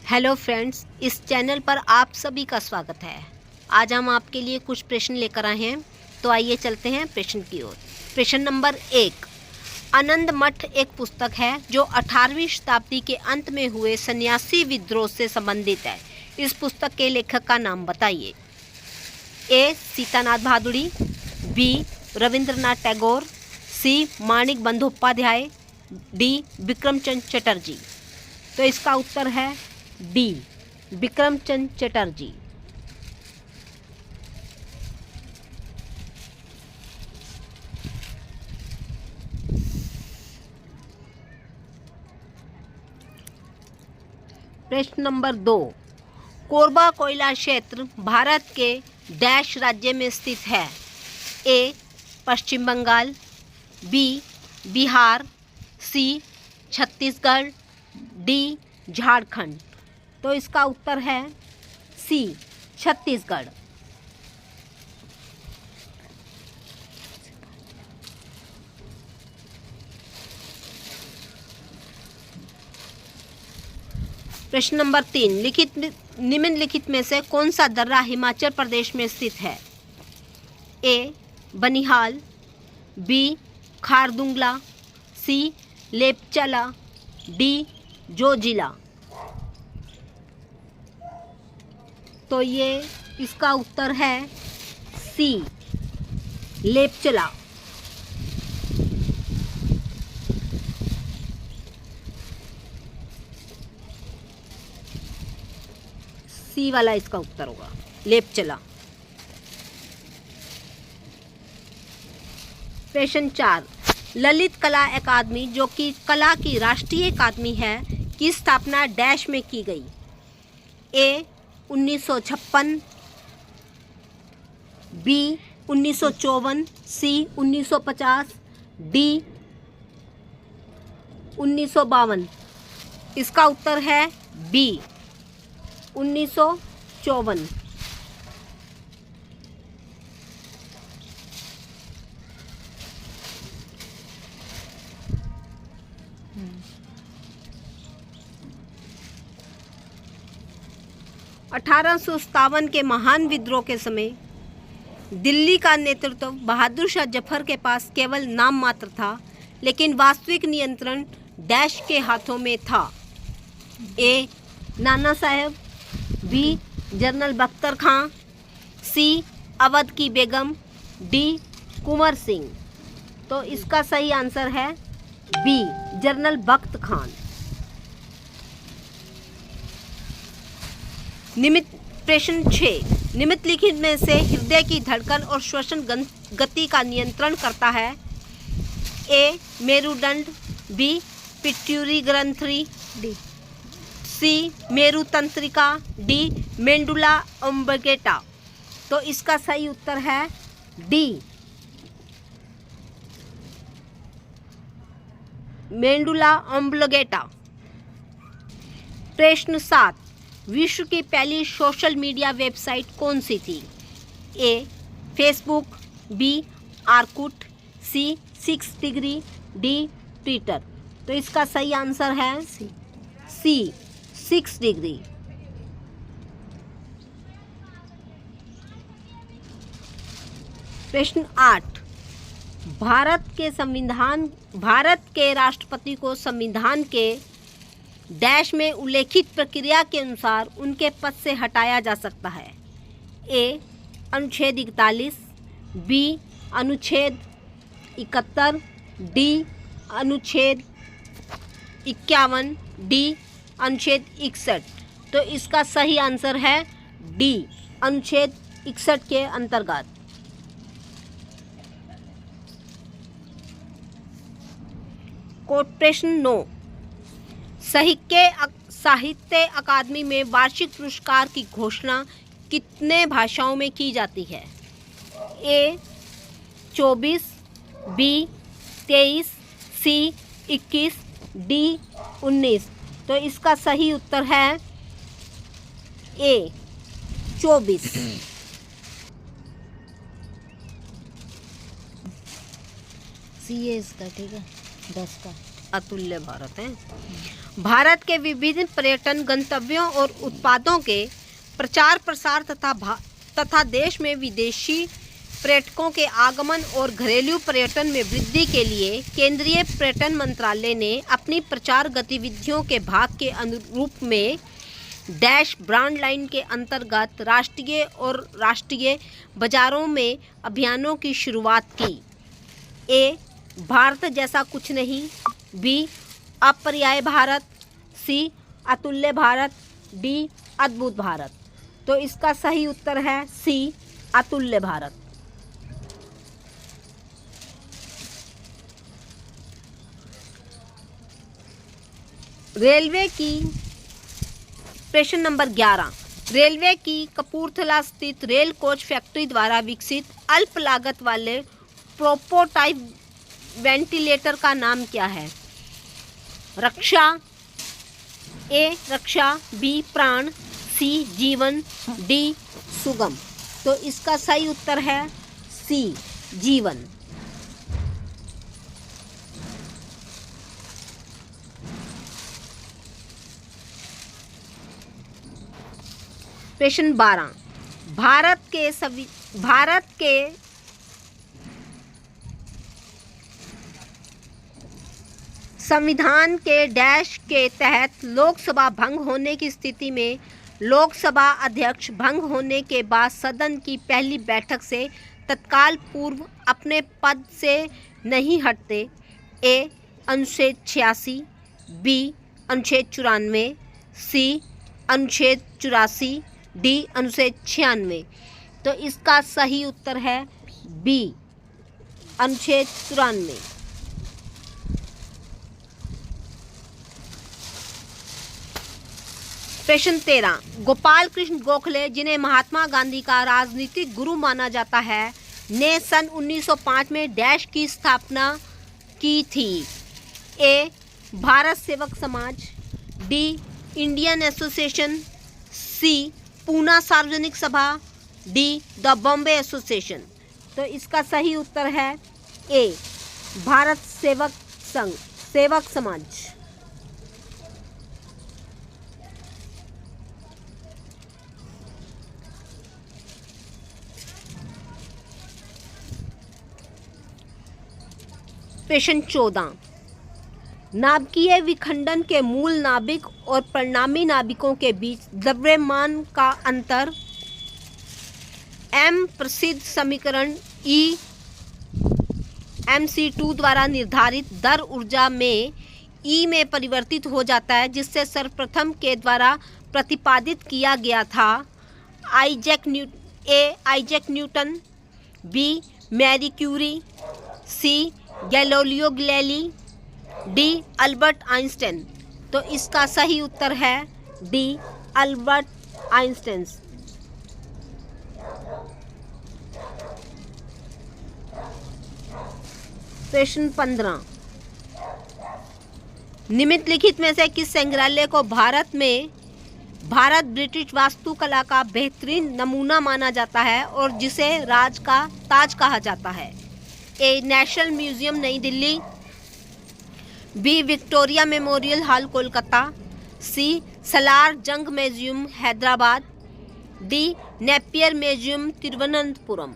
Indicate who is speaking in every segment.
Speaker 1: Hello friends, इस channel पर आप सभी का स्वागत है। आज हम आपके लिए कुछ प्रश्न लेकर आए हैं, तो आइए चलते हैं प्रश्न की ओर। प्रश्न नंबर 1। आनंद मठ एक पुस्तक है जो 18वीं शताब्दी के अंत में हुए सन्यासी विद्रोह से संबंधित है। इस पुस्तक के लेखक का नाम बताइए। ए. सीतानाथ भादुड़ी, बी. रविंद्रनाथ टैगोर, सी. माणिक बंदोपाध्याय, डी. बिक्रमचंद चटर्जी। तो इसका उत्तर है डी. बिक्रमचंद चटर्जी। प्रश्न नंबर 2। कोरबा कोयला क्षेत्र भारत के डैश राज्य में स्थित है। ए. पश्चिम बंगाल, बी. बिहार, सी. छत्तीसगढ़, डी. झारखंड। तो इसका उत्तर है सी. छत्तीसगढ़। प्रश्न नंबर 3। निम्नलिखित में से कौन सा दर्रा हिमाचल प्रदेश में स्थित है? ए. बनिहाल, बी. खारदुंगला, सी. लेपचला, डी. जोजिला। तो ये इसका उत्तर है सी. लेपचला। सी वाला इसका उत्तर होगा, लेपचला। प्रश्न 4। ललित कला अकादमी, जो कि कला की राष्ट्रीय अकादमी है, की स्थापना डैश में की गई? ए. 1956, बी. 1954, सी. 1950, डी. 1952। इसका उत्तर है बी. 1954। (1857) के महान विद्रोह के समय दिल्ली का नेतृत्व बहादुर शाह जफर के पास केवल नाम मात्र था, लेकिन वास्तविक नियंत्रण डैश के हाथों में था। ए. नाना साहब, बी. जनरल बख्तर खां, सी. अवध की बेगम, डी. कुंवर सिंह। तो इसका सही आंसर है बी. जनरल बख्तर खान। प्रश्न 6। निम्नलिखित में से हृदय की धड़कन और श्वसन गति का नियंत्रण करता है? ए. मेरुदंड, बी. पिट्यूटरी ग्रंथि, डी. सी. मेरु तंत्रिका, डी. मेंडुला ऑब्लिगेटा। तो इसका सही उत्तर है डी. मेंडुला ऑब्लिगेटा। प्रश्न 7। विश्व की पहली सोशल मीडिया वेबसाइट कौन सी थी? A. Facebook, B. Orkut, C. 6 degree, D. Twitter. तो इसका सही आंसर है सी. 6 डिग्री। प्रश्न 8। भारत के राष्ट्रपति को संविधान के डैश में उल्लेखित प्रक्रिया के अनुसार उनके पद से हटाया जा सकता है? ए. अनुच्छेद 41, बी. अनुच्छेद 71, डी. अनुच्छेद 51, डी. अनुच्छेद 61। तो इसका सही आंसर है डी. अनुच्छेद 61 के अंतर्गत। प्रश्न 9। साहित्य अकादमी में वार्षिक पुरस्कार की घोषणा कितने भाषाओं में की जाती है? ए. 24, बी. 23, सी. 21, डी. 19। तो इसका सही उत्तर है ए. 24।
Speaker 2: सी है इसका, ठीक है, 10 का।
Speaker 1: अतुल्य भारत है। भारत के विभिन्न पर्यटन गंतव्यों और उत्पादों के प्रचार प्रसार तथा देश में विदेशी पर्यटकों के आगमन और घरेलू पर्यटन में वृद्धि के लिए केंद्रीय पर्यटन मंत्रालय ने अपनी प्रचार गतिविधियों के भाग के अनुरूप में डैश ब्रांड लाइन के अंतर्गत राष्ट्रीय और राष्ट्रीय बाजारों में अभियानों की शुरुआत की। ए, भारत जैसा कुछ नहीं। बी, अपर्याय भारत। सी, अतुल्य भारत। डी, अद्भुत भारत। तो इसका सही उत्तर है सी, अतुल्य भारत। रेलवे की प्रश्न नंबर 11, रेलवे की कपूरथला स्थित रेल कोच फैक्ट्री द्वारा विकसित अल्प लागत वाले प्रोटोटाइप वेंटिलेटर का नाम क्या है? रक्षा। ए, रक्षा। बी, प्राण। सी, जीवन। डी, सुगम। तो इसका सही उत्तर है सी, जीवन। प्रश्न 12, भारत के संविधान के डैश के तहत लोकसभा भंग होने की स्थिति में लोकसभा अध्यक्ष भंग होने के बाद सदन की पहली बैठक से तत्काल पूर्व अपने पद से नहीं हटते। ए, अनुच्छेद 86। बी, अनुच्छेद 94। सी, अनुच्छेद 84। डी, अनुच्छेद 96। तो इसका सही उत्तर है बी, अनुच्छेद 94। प्रश्न 13, गोपाल कृष्ण गोखले, जिन्हें महात्मा गांधी का राजनीतिक गुरु माना जाता है, ने सन 1905 में डैश की स्थापना की थी। ए, Bharat Sevak Samaj. D, Indian association. C, Poona Sarvajanik Sabha. D, the Bombay association. तो इसका सही उत्तर है ए, भारत सेवक संघ, सेवक समाज। प्रश्न 14, नाभिकीय विखंडन के मूल नाभिक और परिणामी नाभिकों के बीच द्रव्यमान का अंतर। एम, प्रसिद्ध समीकरण E mc2 द्वारा निर्धारित दर ऊर्जा में E में परिवर्तित हो जाता है, जिससे सर्वप्रथम के द्वारा प्रतिपादित किया गया था। Isaac Newton. B, Marie Curie. C, Galileo Galilei. D, Albert Einstein. तो इसका सही उत्तर है डी, अल्बर्ट आइंस्टाइन। प्रश्न 15, निम्नलिखित में से किस संग्रहालय को भारत ब्रिटिश वास्तुकला का बेहतरीन नमूना माना जाता है और जिसे राज का ताज कहा जाता है? ए, National Museum Nai Delhi. B, Victoria Memorial Hall Kolkata. C, Salar Jung Museum Hyderabad. D, Napier Museum Thiruvananthapuram.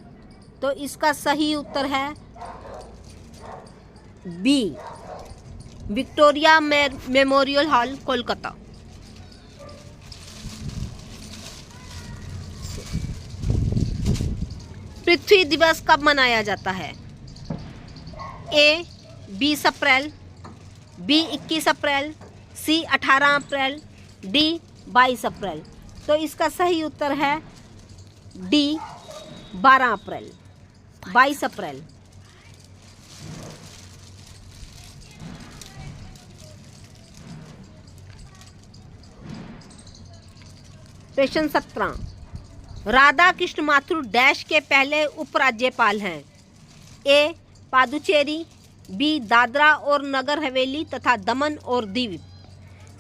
Speaker 1: तो इसका सही उत्तर है B, Victoria Memorial Hall Kolkata. पृथ्वी दिवस कब मनाया जाता है? A, 20 April. B, 21 April. C, 18 April. D, 22 April. तो इसका सही उत्तर है डी, 12 अप्रैल, 22 अप्रैल। प्रश्न 17, राधा कृष्ण माथुर डैश के पहले उपराज्यपाल हैं? ए, पादुचेरी। बी, दादरा और नगर हवेली तथा दमन और दीव।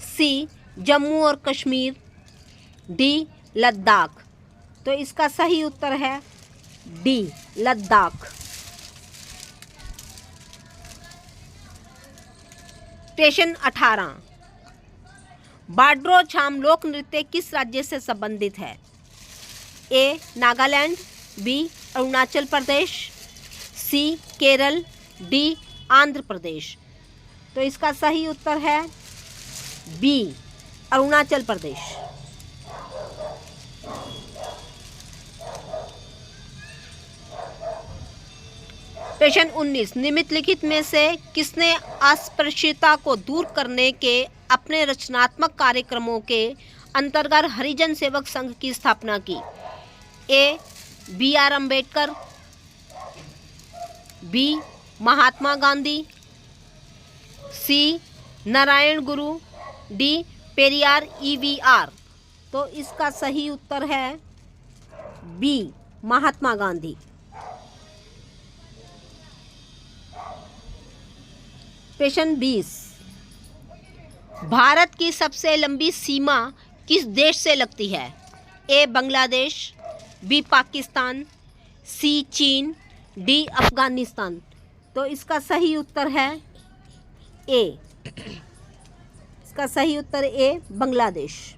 Speaker 1: सी, जम्मू और कश्मीर। डी, लद्दाख। तो इसका सही उत्तर है डी, लद्दाख। प्रश्न 18, बाड्रो छाम लोक नृत्य किस राज्य से संबंधित है? ए नागालैंड, बी अरुणाचल प्रदेश, सी केरल, डी आंध्र प्रदेश। तो इसका सही उत्तर है बी अरुणाचल प्रदेश। प्रश्न 19, निम्नलिखित में से किसने अस्पृश्यता को दूर करने के अपने रचनात्मक कार्यक्रमों के अंतर्गत हरिजन सेवक संघ की स्थापना की? A B R Ambedkar, B Mahatma Gandhi, C Narayana Guru, D Periyar EVR। तो इसका सही उत्तर है बी महात्मा गांधी। प्रश्न 20, भारत की सबसे लंबी सीमा किस देश से लगती है? ए बांग्लादेश, बी पाकिस्तान, सी चीन, डी अफगानिस्तान। तो इसका सही उत्तर है ए, इसका सही उत्तर ए बांग्लादेश।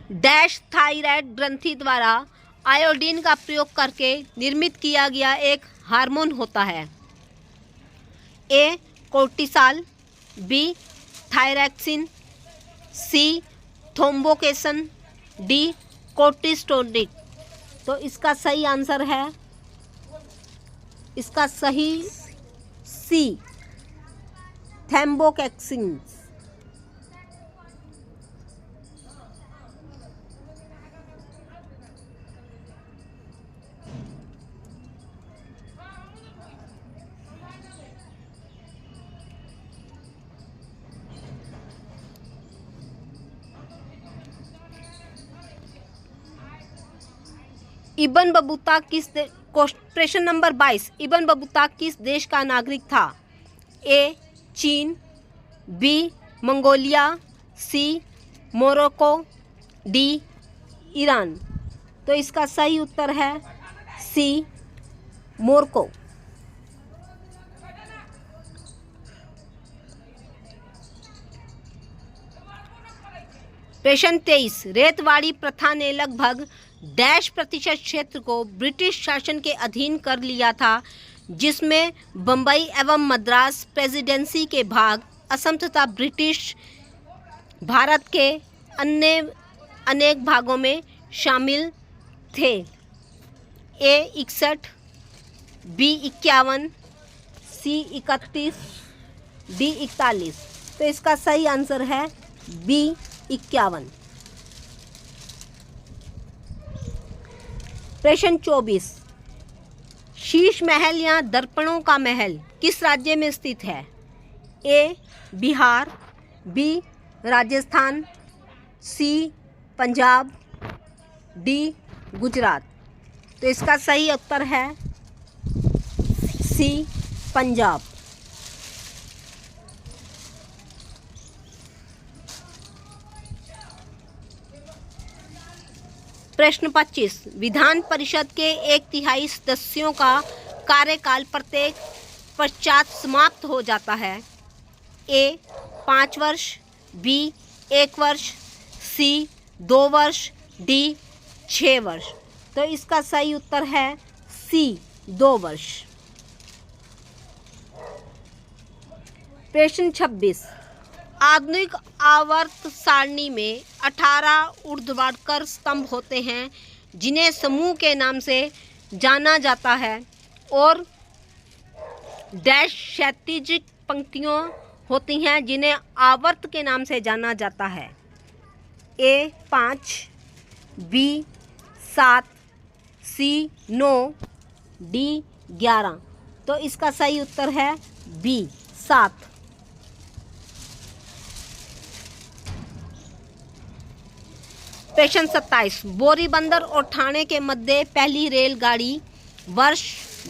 Speaker 1: डैश थायराइड ग्रंथि द्वारा आयोडीन का प्रयोग करके निर्मित किया गया एक हार्मोन होता है? ए कोर्टिसॉल, बी थायरैक्सिन, सी थ्रोम्बोकेसन, डी कोर्टिसोस्टेरोइड। तो इसका सही आंसर है, इसका सही सी थ्रोम्बोकेसिन। इब्न बतूता प्रश्न नंबर 22, इब्न बतूता किस देश का नागरिक था? ए चीन, बी मंगोलिया, सी मोरक्को, डी ईरान। तो इसका सही उत्तर है सी मोरक्को। प्रश्न 23, रेतवाड़ी प्रथा ने लगभग डैश प्रतिशत क्षेत्र को ब्रिटिश शासन के अधीन कर लिया था, जिसमें बम्बई एवं मद्रास प्रेसिडेंसी के भाग, असम तथा ब्रिटिश भारत के अन्य अनेक भागों में शामिल थे? ए 61, बी 51, सी 31, डी 41। तो इसका सही आंसर है बी 51। प्रश्न 24, शीश महल या दर्पणों का महल किस राज्य में स्थित है? ए बिहार, बी राजस्थान, सी पंजाब, डी गुजरात। तो इसका सही उत्तर है सी पंजाब। प्रश्न 25, विधान परिषद के 1/3 सदस्यों का कार्यकाल प्रत्येक पश्चात समाप्त हो जाता है? ए 5 वर्ष, बी 1 वर्ष, सी 2 वर्ष, डी 6 वर्ष। तो इसका सही उत्तर है सी 2 वर्ष। प्रश्न 26, आधुनिक आवर्त सारणी में 18 ऊर्ध्वाधर स्तंभ होते हैं जिन्हें समूह के नाम से जाना जाता है, और डैश क्षैतिज पंक्तियाँ होती हैं जिन्हें आवर्त के नाम से जाना जाता है? ए 5, बी 7, सी 9, डी 11। तो इसका सही उत्तर है बी 7। प्रश्न 27, बोरीबंदर और ठाणे के मध्य पहली रेलगाड़ी वर्ष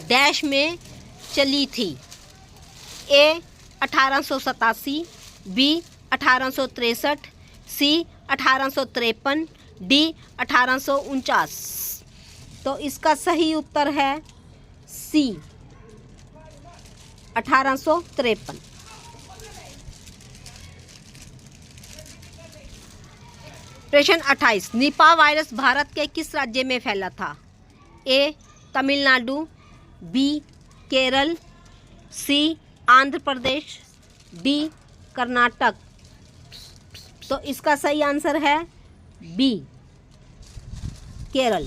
Speaker 1: डैश में चली थी? ए 1887, बी 1863, सी 1853, डी 1849। तो इसका सही उत्तर है सी 1853। प्रश्न 28, निपा वायरस भारत के किस राज्य में फैला था? ए तमिलनाडु, बी केरल, सी आंध्र प्रदेश, डी कर्नाटक। तो इसका सही आंसर है बी केरल।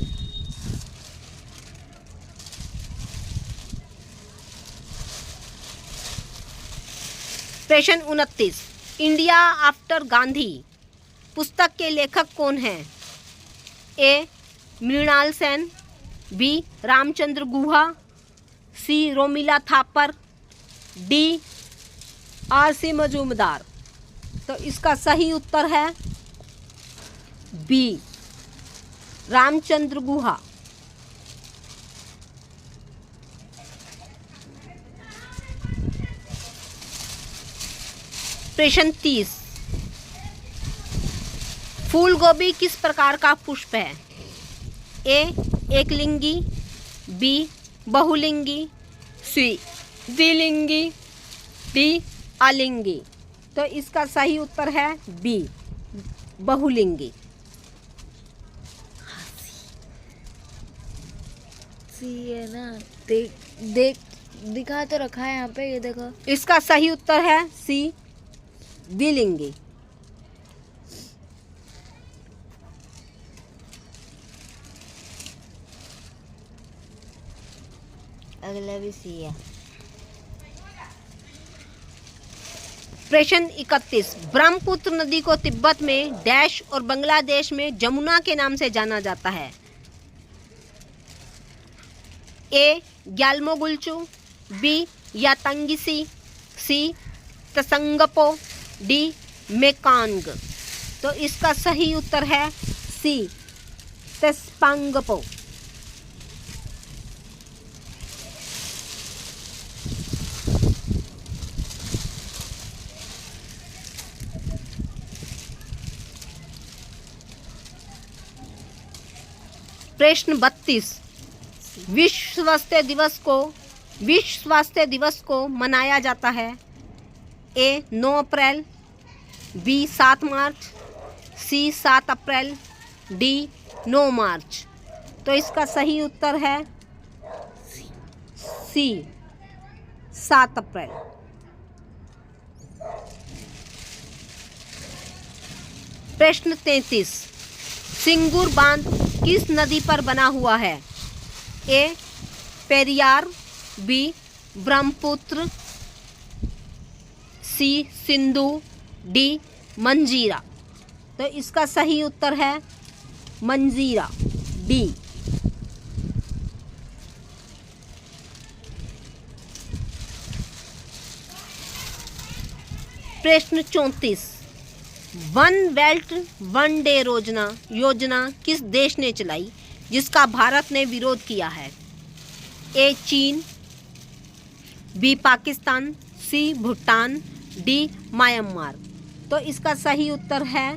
Speaker 1: प्रश्न 29, इंडिया आफ्टर गांधी पुस्तक के लेखक कौन हैं? ए मृणाल सेन, बी रामचंद्र गुहा, सी रोमिला थापर, डी आर.सी. मजूमदार। तो इसका सही उत्तर है बी रामचंद्र गुहा। प्रश्न 30, फूल गोभी किस प्रकार का पुष्प है? ए एकलिंगी, बी बहुलिंगी, सी द्विलिंगी, डी अलिंगी। तो इसका सही उत्तर है बी बहुलिंगी।
Speaker 2: सी है ना, देख दिखा तो रखा है यहाँ पे, ये देखो।
Speaker 1: इसका सही उत्तर है सी द्विलिंगी।
Speaker 2: अगला भी सी है।
Speaker 1: प्रश्न 31, ब्रह्मपुत्र नदी को तिब्बत में डैश और बांग्लादेश में जमुना के नाम से जाना जाता है? ए ग्यालमोगुल्चू, बी यातंगिसी, सी तसंगपो, डी मेकांग। तो इसका सही उत्तर है सी तस्पांगपो। प्रश्न 32, विश्व स्वास्थ्य दिवस को मनाया जाता है? ए 9 अप्रैल, बी 7 मार्च, सी 7 अप्रैल, डी 9 मार्च। तो इसका सही उत्तर है सी 7 अप्रैल। प्रश्न 33, सिंगूर बांध किस नदी पर बना हुआ है? ए पेरियार, बी ब्रह्मपुत्र, सी सिंधु, डी मंजीरा। तो इसका सही उत्तर है मंजीरा, डी। प्रश्न 34, वन बेल्ट वन डे योजना किस देश ने चलाई जिसका भारत ने विरोध किया है? ए चीन, बी पाकिस्तान, सी भूटान, डी म्यांमार। तो इसका सही उत्तर है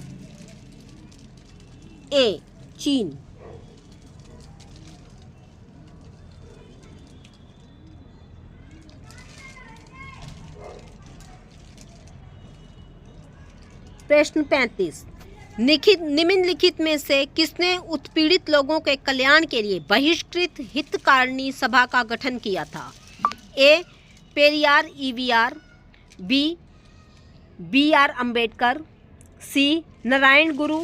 Speaker 1: ए चीन। प्रश्न 35, निम्नलिखित में से किसने उत्पीड़ित लोगों के कल्याण के लिए बहिष्कृत हितकारिणी सभा का गठन किया था? ए Periyar EVR, B BR Ambedkar, सी नारायण गुरु,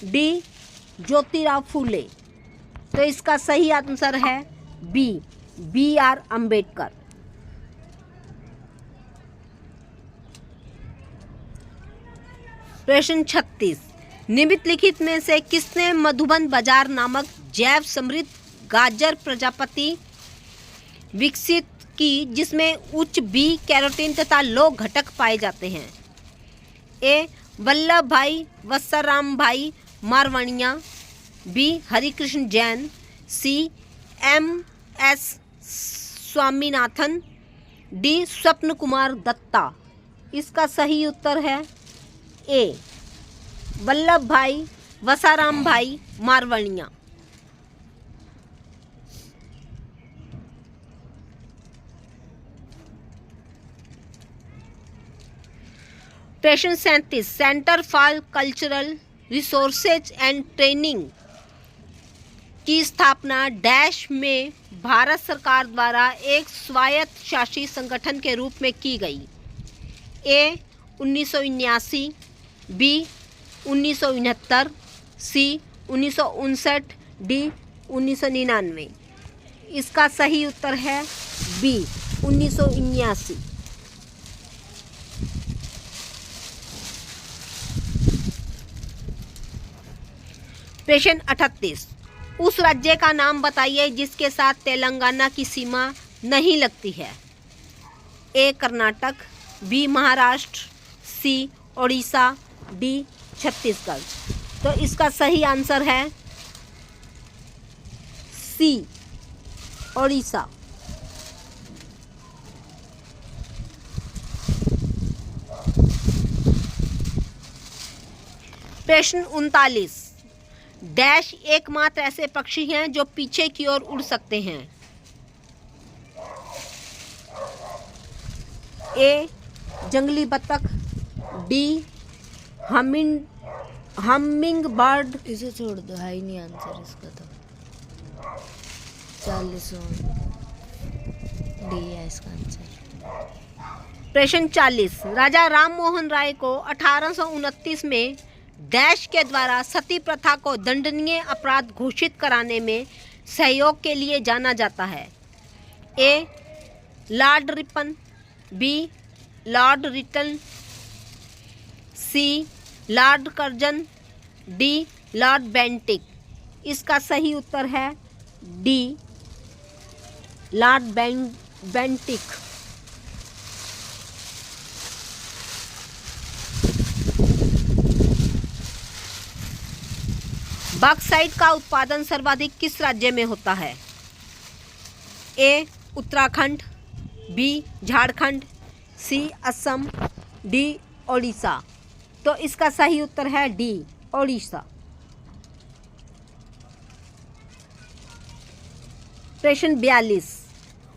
Speaker 1: डी ज्योतिराव फूले। तो इसका सही आंसर है बी BR अम्बेडकर। प्रश्न 36, निम्नलिखित में से किसने मधुबन बाजार नामक जैव समृद्ध गाजर प्रजापति विकसित की जिसमें उच्च बी कैरोटीन तथा लौ घटक पाए जाते हैं? ए वल्लभ भाई वत्सराम भाई मारवाणिया, बी हरिकृष्ण जैन, सी MS स्वामीनाथन, डी स्वप्न कुमार दत्ता। इसका सही उत्तर है ए वल्लभ भाई वसाराम भाई मारवाणिया। प्रश्न 37, centre for cultural resources and training की स्थापना डैश में भारत सरकार द्वारा एक स्वायत्त शासी संगठन के रूप में की गई। ए 1979, बी 1969, सी 1959, डी 1999। इसका सही उत्तर है बी 1979। प्रश्न 38, उस राज्य का नाम बताइए जिसके साथ तेलंगाना की सीमा नहीं लगती है। ए कर्नाटक, बी महाराष्ट्र, सी ओडिशा, डी छत्तीसगढ़। तो इसका सही आंसर है सी ओडिशा। प्रश्न 39, डैश एकमात्र ऐसे पक्षी हैं जो पीछे की ओर उड़ सकते हैं। ए जंगली बतख, डी हमिंग बर्ड।
Speaker 2: इसे छोड़ दो, है ही नहीं आंसर इसका तो। 40 डी है इसका आंसर।
Speaker 1: प्रश्न 40, राजा राम मोहन राय को 1829 में डैश के द्वारा सती प्रथा को दंडनीय अपराध घोषित कराने में सहयोग के लिए जाना जाता है। A Lord Ripon, B Lord Lytton, C Lord Curzon, D Lord Bentinck. इसका सही उत्तर है डी लॉर्ड बेंटिक। बॉक्साइट का उत्पादन सर्वाधिक किस राज्य में होता है। ए उत्तराखंड, बी झारखंड, सी असम, डी ओडिशा। तो इसका सही उत्तर है डी ओडिशा। प्रश्न 42,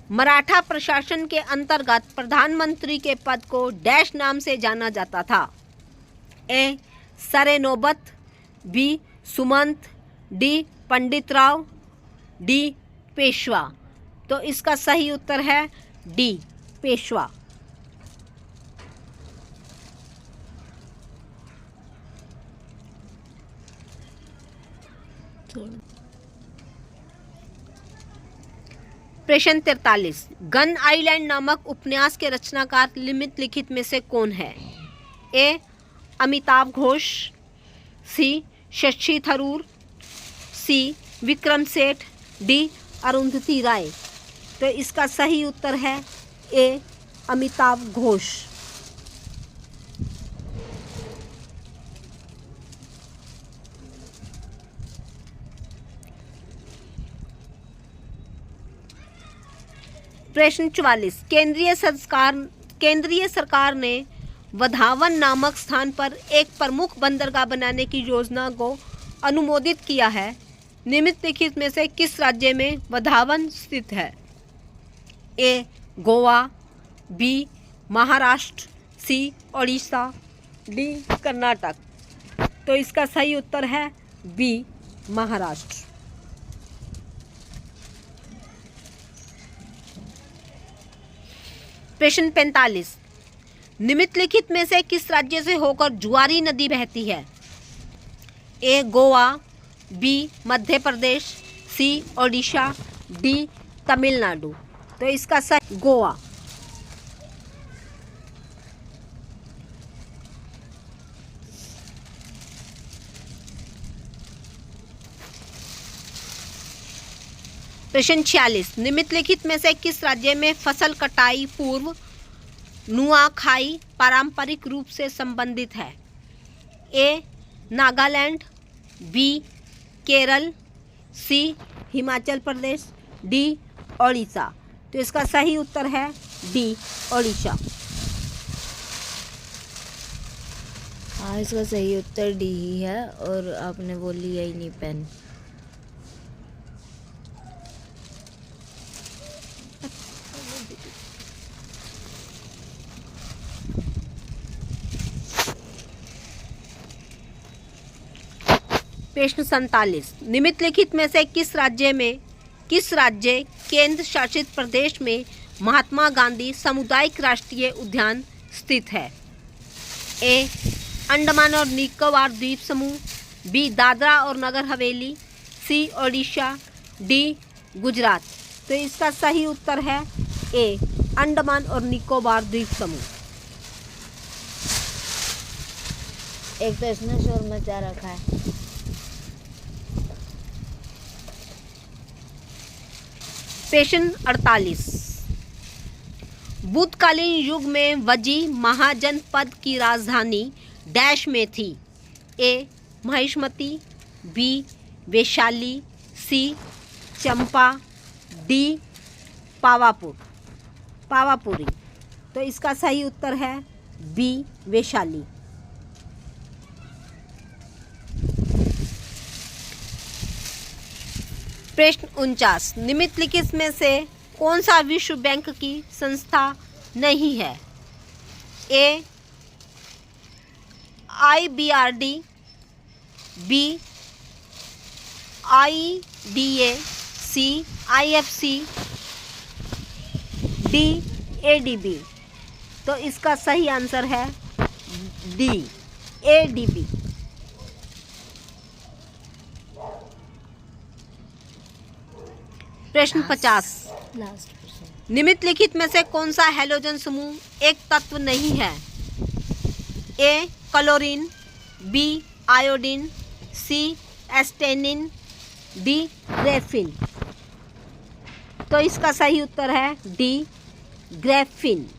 Speaker 1: मराठा प्रशासन के अंतर्गत प्रधानमंत्री के पद को डैश नाम से जाना जाता था। ए सरे नौबत, बी सुमंत, डी पंडित राव, डी पेशवा। तो इसका सही उत्तर है डी पेशवा। प्रश्न 43, गन आइलैंड नामक उपन्यास के रचनाकार निम्नलिखित में से कौन है। ए अमिताभ घोष, सी शशि थरूर, सी विक्रम सेठ, डी अरुंधति राय। तो इसका सही उत्तर है ए अमिताभ घोष। प्रश्न 44, केंद्रीय सरकार ने वधावन नामक स्थान पर एक प्रमुख बंदरगाह बनाने की योजना को अनुमोदित किया है। निम्नलिखित में से किस राज्य में वधावन स्थित है। ए गोवा, बी महाराष्ट्र, सी ओडिशा, डी कर्नाटक। तो इसका सही उत्तर है बी महाराष्ट्र। प्रश्न 45, निम्नलिखित में से किस राज्य से होकर जुआरी नदी बहती है। ए गोवा, बी मध्य प्रदेश, सी ओडिशा, डी तमिलनाडु। तो इसका सही गोवा। प्रश्न 46, निम्नलिखित में से किस राज्य में फसल कटाई पूर्व नुआखाई पारंपरिक रूप से संबंधित है। ए नागालैंड, बी केरल, सी हिमाचल प्रदेश, डी ओडिशा। तो इसका सही उत्तर है डी ओडिशा।
Speaker 2: हाँ, इसका सही उत्तर डी ही है और आपने वो लिया ही नहीं पेन।
Speaker 1: प्रश्न 47, निम्नलिखित में से किस राज्य केंद्र शासित प्रदेश में महात्मा गांधी सामुदायिक राष्ट्रीय उद्यान स्थित है? ए अंडमान और निकोबार द्वीप समूह, बी दादरा और नगर हवेली, सी ओडिशा, डी गुजरात। तो इसका सही उत्तर है ए अंडमान और निकोबार द्वीप समूह।
Speaker 2: एक तो इसने शोर मचा रखा है।
Speaker 1: प्रश्न 48, बुद्धकालीन युग में वजी महाजनपद की राजधानी डैश में थी? ए महिष्मती, बी वैशाली, सी चंपा, डी पावापुरी। तो इसका सही उत्तर है बी वैशाली। प्रश्न 49, निम्नलिखित में से कौन सा विश्व बैंक की संस्था नहीं है? ए IBRD, बी IDA, सी IFC, डी ADB। तो इसका सही आंसर है डी ADB। प्रश्न 50,
Speaker 2: लास्ट प्रश्न।
Speaker 1: निम्नलिखित में से कौन सा हैलोजन समूह एक तत्व नहीं है? ए क्लोरीन, बी आयोडीन, सी एस्टेनिन, डी ग्रेफिन। तो इसका सही उत्तर है डी ग्रेफिन।